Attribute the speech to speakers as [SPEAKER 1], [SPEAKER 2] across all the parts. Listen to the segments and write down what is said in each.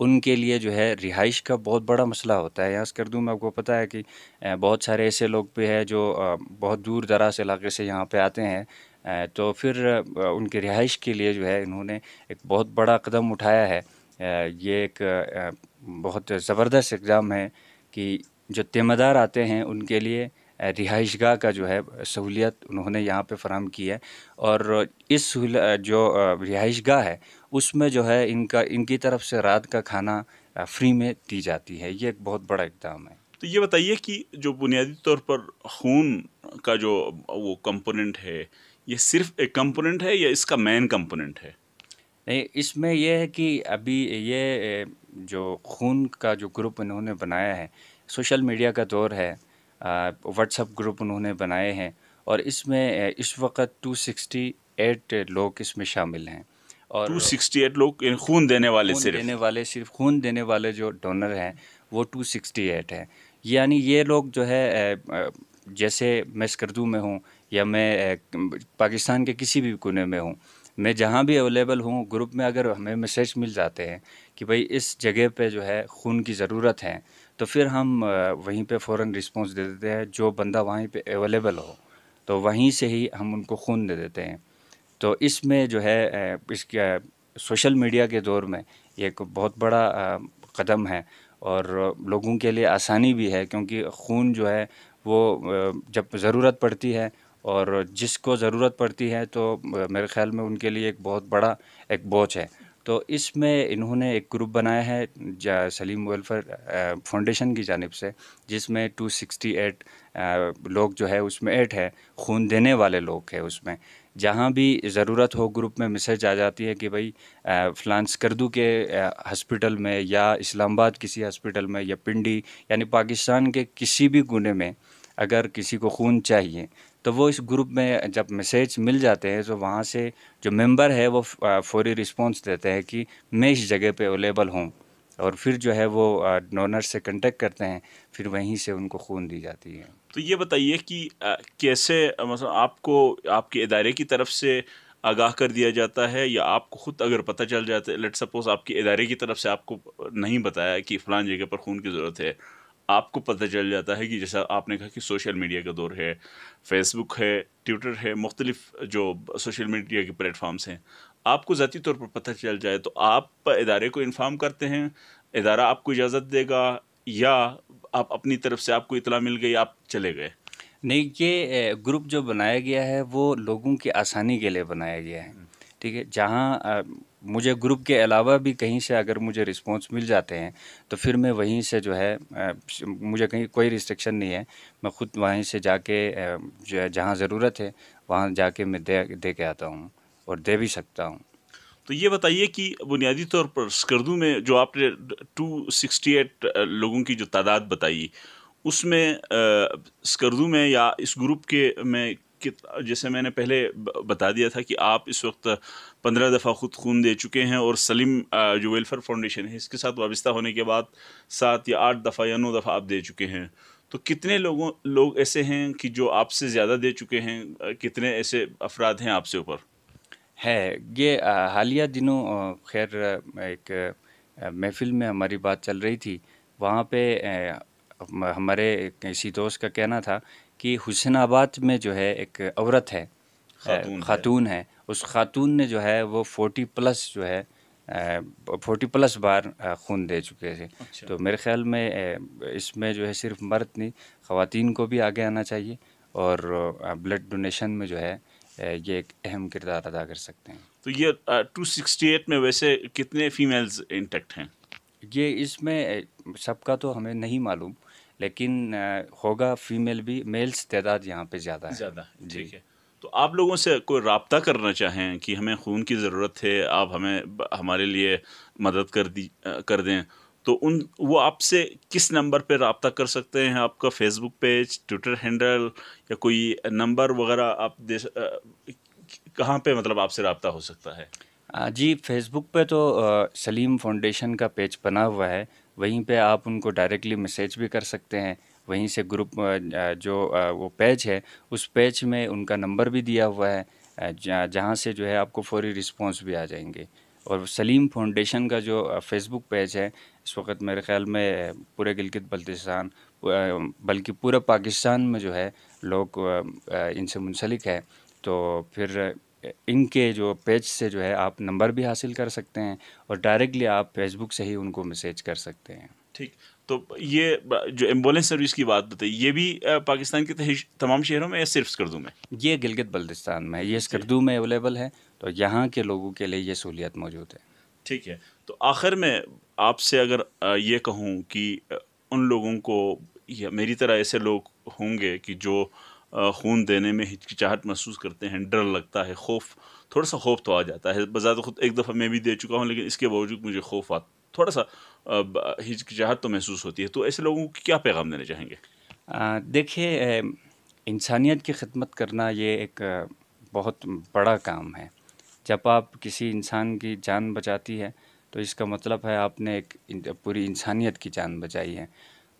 [SPEAKER 1] ان کے لیے جو ہے رہائش کا بہت بڑا مسئلہ ہوتا ہے. یہاں اسکردو میں آپ کو پتہ ہے کہ بہت سارے ایسے لوگ بھی ہیں جو بہت دور دراز علاقے سے یہاں پہ آتے ہیں. تو پھر ان کی رہائش کے لیے جو ہے انہوں نے ایک بہت بڑا قدم اٹھایا ہے. یہ ایک بہت زبردست اقدام ہے کہ جو تیمہ دار آتے ہیں ان کے لیے رہائش گاہ کا جو ہے سہولیت انہوں نے یہاں پہ فراہم کی ہے. اور اس جو رہائش گاہ ہے اس میں جو ہے ان کی طرف سے رات کا کھانا فری میں دی جاتی ہے. یہ ایک بہت بڑا اقدام ہے.
[SPEAKER 2] تو یہ بتائیے کہ جو بنیادی طور پر خون کا جو وہ کمپوننٹ ہے، یہ صرف ایک کمپوننٹ ہے یا اس کا مین کمپوننٹ ہے؟
[SPEAKER 1] نہیں، اس میں یہ ہے کہ ابھی یہ جو خون کا جو گروپ انہوں نے بنایا ہے، سوشل میڈیا کا دور ہے، واٹس ایپ گروپ انہوں نے بنائے ہیں اور اس میں اس وقت 268 لوگ اس میں شامل ہیں. اور
[SPEAKER 2] 268 لوگ خون دینے والے صرف؟
[SPEAKER 1] صرف خون دینے والے جو ڈونر ہیں وہ 268 ہیں. یعنی یہ لوگ جو ہے جیسے میں اسکردو میں ہوں یا میں پاکستان کے کسی بھی کونے میں ہوں، میں جہاں بھی اویلیبل ہوں گروپ میں، اگر ہمیں میسیج مل جاتے ہیں کہ بھئی اس جگہ پہ جو ہے خون کی ضرورت ہے، تو پھر ہم وہیں پہ فوراً رسپانس دے دیتے ہیں. جو بندہ وہیں پہ اویلیبل ہو تو وہیں سے ہی ہم ان کو خون دے دیتے ہیں. تو اس میں جو ہے اس کے سوشل میڈیا کے دور میں یہ ایک بہت بڑا قدم ہے اور لوگوں کے لیے آسانی بھی ہے، کیونکہ خون جو ہے وہ جب ضرورت پڑتی ہے اور جس کو ضرورت پڑتی ہے تو میرے خیال میں ان کے لیے ایک بہت بڑا ایک بوجھ ہے. تو اس میں انہوں نے ایک گروپ بنایا ہے سلیم ویلفیئر فاؤنڈیشن کی جانب سے، جس میں 268 لوگ جو ہے اس میں ایڈ ہے، خون دینے والے لوگ ہیں. اس میں جہاں بھی ضرورت ہو گروپ میں میسیج آ جاتی ہے کہ بھئی فلان اسکردو کے ہسپیٹل میں یا اسلام آباد کسی ہسپیٹل میں یا پنڈی، یعنی پاکستان کے کسی بھی کونے میں اگر کسی کو خون چاہیے تو وہ اس گروپ میں جب میسیج مل جاتے ہیں تو وہاں سے جو ممبر ہے وہ فوری رسپانس دیتے ہیں کہ میں اس جگہ پہ اویلیبل ہوں، اور پھر جو ہے وہ ڈونر سے کنٹیکٹ کرتے ہیں، پھر وہیں سے ان کو خون دی جاتی ہے.
[SPEAKER 2] تو یہ بتائیے کہ کیسے مثلا آپ کو آپ کے ادارے کی طرف سے آگاہ کر دیا جاتا ہے، یا آپ کو خود اگر پتہ چل جاتا ہے، لیٹ سپوز آپ کے ادارے کی طرف سے آپ کو نہیں بتایا کہ فلان جگہ پر خون کی ضرورت ہے، آپ کو پتہ چل جاتا ہے کہ جیسا آپ نے کہا کہ سوشل میڈیا کا دور ہے، فیس بک ہے، ٹویٹر ہے، مختلف جو سوشل میڈیا کے پلیٹ فارمز ہیں، آپ کو ذاتی طور پر پتہ چل جائے تو آپ ادارے کو انفارم کرتے ہیں، ادارہ آپ کو اجازت دے گا، یا آپ اپنی طرف سے آپ کو اطلاع مل گئی آپ چلے گئے؟
[SPEAKER 1] نہیں، یہ گروپ جو بنایا گیا ہے وہ لوگوں کی آسانی کے لیے بنایا گیا ہے. ٹھیک ہے، جہاں مجھے گروپ کے علاوہ بھی کہیں سے اگر مجھے رسپانس مل جاتے ہیں تو پھر میں وہیں سے جو ہے مجھے کہیں کوئی ریسٹرکشن نہیں ہے، میں خود وہیں سے جا کے جو ہے جہاں ضرورت ہے وہاں جا کے میں دے کے آتا ہوں اور دے بھی سکتا ہوں.
[SPEAKER 2] تو یہ بتائیے کہ بنیادی طور پر اسکردو میں جو آپ نے 268 لوگوں کی جو تعداد بتائی، اس میں اسکردو میں یا اس گروپ کے میں جیسے میں نے پہلے بتا دیا تھا کہ آپ اس وقت 15 دفعہ خود خون دے چکے ہیں، اور سلیم جو ویلفیئر فاؤنڈیشن ہے اس کے ساتھ وابستہ ہونے کے بعد 7 یا 8 دفعہ یا 9 دفعہ آپ دے چکے ہیں. تو کتنے لوگ ایسے ہیں کہ جو آپ سے زیادہ دے چکے ہیں؟ کتنے ایسے افراد ہیں آپ سے اوپر؟
[SPEAKER 1] ہے یہ حالیہ دنوں خیر ایک محفل میں ہماری بات چل رہی تھی، وہاں پہ ہمارے کسی دوست کا کہنا تھا کہ حسین آباد میں جو ہے ایک عورت ہے، خاتون ہے، اس خاتون نے جو ہے وہ 40 پلس جو ہے 40 پلس بار خون دے چکے تھے. تو میرے خیال میں اس میں جو ہے صرف مرد نہیں، خواتین کو بھی آگے آنا چاہیے اور بلڈ ڈونیشن میں جو ہے یہ ایک اہم کردار ادا کر سکتے ہیں.
[SPEAKER 2] تو یہ 268 میں ویسے کتنے فیمیلز انٹیکٹ ہیں؟
[SPEAKER 1] یہ اس میں سب کا تو ہمیں نہیں معلوم، لیکن ہوگا فیمیل بھی، میلز تعداد یہاں پہ زیادہ ہے.
[SPEAKER 2] زیادہ ہے، ٹھیک ہے. تو آپ لوگوں سے کوئی رابطہ کرنا چاہیں کہ ہمیں خون کی ضرورت ہے، آپ ہمارے لیے مدد کر دیں، تو وہ آپ سے کس نمبر پہ رابطہ کر سکتے ہیں؟ آپ کا فیس بک پیج، ٹویٹر ہینڈل، یا کوئی نمبر وغیرہ آپ کہاں پہ مطلب آپ سے رابطہ ہو سکتا ہے؟
[SPEAKER 1] جی، فیس بک پہ تو سلیم فاؤنڈیشن کا پیج بنا ہوا ہے، وہیں پہ آپ ان کو ڈائریکٹلی میسیج بھی کر سکتے ہیں. وہیں سے گروپ جو وہ پیج ہے اس پیج میں ان کا نمبر بھی دیا ہوا ہے، جہاں سے جو ہے آپ کو فوری رسپانس بھی آ جائیں گے. اور سلیم فاؤنڈیشن کا جو فیس بک پیج ہے اس وقت میرے خیال میں پورے گلگت بلتستان بلکہ پورا پاکستان میں جو ہے لوگ ان سے منسلک ہے. تو پھر ان کے جو پیج سے جو ہے آپ نمبر بھی حاصل کر سکتے ہیں اور ڈائریکٹلی آپ فیس بک سے ہی ان کو میسیج کر سکتے ہیں.
[SPEAKER 2] ٹھیک. تو یہ جو ایمبولینس سروس کی بات بتائی یہ بھی پاکستان کے تمام شہروں میں یا صرف اسکردو میں؟
[SPEAKER 1] یہ گلگت بلتستان میں، یہ
[SPEAKER 2] جی
[SPEAKER 1] اسکردو میں اویلیبل ہے، تو یہاں کے لوگوں کے لیے یہ سہولیت موجود ہے.
[SPEAKER 2] ٹھیک ہے. تو آخر میں آپ سے اگر یہ کہوں کہ ان لوگوں کو یا میری طرح ایسے لوگ ہوں گے کہ جو خون دینے میں ہچکچاہٹ محسوس کرتے ہیں، ڈر لگتا ہے، تھوڑا سا خوف تو آ جاتا ہے. بذات خود ایک دفعہ میں بھی دے چکا ہوں لیکن اس کے باوجود مجھے خوف تھوڑا سا ہچکچاہٹ تو محسوس ہوتی ہے. تو ایسے لوگوں کو کیا پیغام دینا چاہیں گے؟
[SPEAKER 1] دیکھیے، انسانیت کی خدمت کرنا یہ ایک بہت بڑا کام ہے. جب آپ کسی انسان کی جان بچاتی ہے تو اس کا مطلب ہے آپ نے ایک پوری انسانیت کی جان بچائی ہے.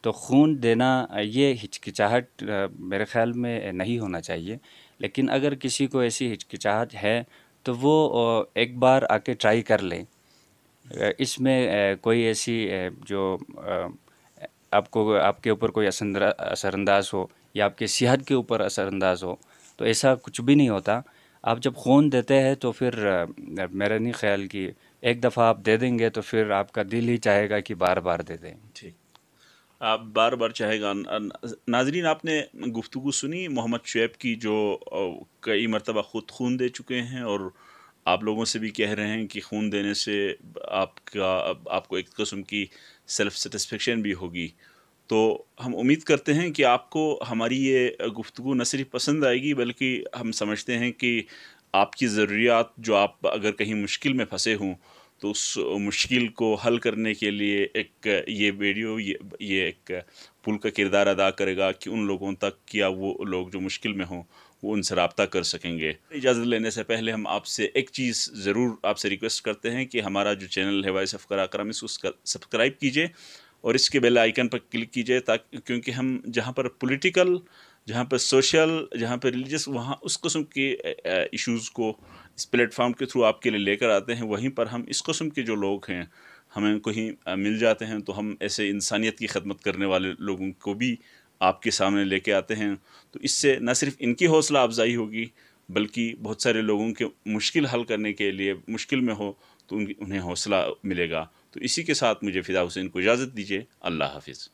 [SPEAKER 1] تو خون دینا یہ ہچکچاہٹ میرے خیال میں نہیں ہونا چاہیے، لیکن اگر کسی کو ایسی ہچکچاہٹ ہے تو وہ ایک بار آ کے ٹرائی کر لیں. اس میں کوئی ایسی جو آپ کے اوپر کوئی اثر انداز ہو یا آپ کی صحت کے اوپر اثر انداز ہو تو ایسا کچھ بھی نہیں ہوتا. آپ جب خون دیتے ہیں تو پھر میرا نہیں خیال کہ ایک دفعہ آپ دے دیں گے تو پھر آپ کا دل ہی چاہے گا کہ بار بار دے دیں.
[SPEAKER 2] ٹھیک. آپ بار بار چاہے گا. ناظرین، آپ نے گفتگو سنی محمد شعیب کی، جو کئی مرتبہ خود خون دے چکے ہیں اور آپ لوگوں سے بھی کہہ رہے ہیں کہ خون دینے سے آپ کو ایک قسم کی سیلف سیٹسفیکشن بھی ہوگی. تو ہم امید کرتے ہیں کہ آپ کو ہماری یہ گفتگو نہ صرف پسند آئے گی بلکہ ہم سمجھتے ہیں کہ آپ کی ضروریات، جو آپ اگر کہیں مشکل میں پھنسے ہوں تو اس مشکل کو حل کرنے کے لیے ایک یہ ویڈیو یہ ایک پل کا کردار ادا کرے گا کہ ان لوگوں تک یا وہ لوگ جو مشکل میں ہوں وہ ان سے رابطہ کر سکیں گے. اجازت لینے سے پہلے ہم آپ سے ایک چیز ضرور آپ سے ریکویسٹ کرتے ہیں کہ ہمارا جو چینل ہے وائس آف کراکرم، اس کو سبسکرائب کیجئے اور اس کے بیل آئیکن پر کلک کیجئے، تاکہ کیونکہ ہم جہاں پر پولیٹیکل، جہاں پر سوشل، جہاں پر ریلیجس، وہاں اس قسم کے ایشوز کو اس پلیٹ فارم کے تھرو آپ کے لیے لے کر آتے ہیں. وہیں پر ہم اس قسم کے جو لوگ ہیں ہمیں کہیں مل جاتے ہیں تو ہم ایسے انسانیت کی خدمت کرنے والے لوگوں کو بھی آپ کے سامنے لے کے آتے ہیں. تو اس سے نہ صرف ان کی حوصلہ افزائی ہوگی بلکہ بہت سارے لوگوں کے مشکل حل کرنے کے لیے، مشکل میں ہو تو انہیں حوصلہ ملے گا. تو اسی کے ساتھ مجھے فدا حسین کو اجازت دیجیے. اللہ حافظ.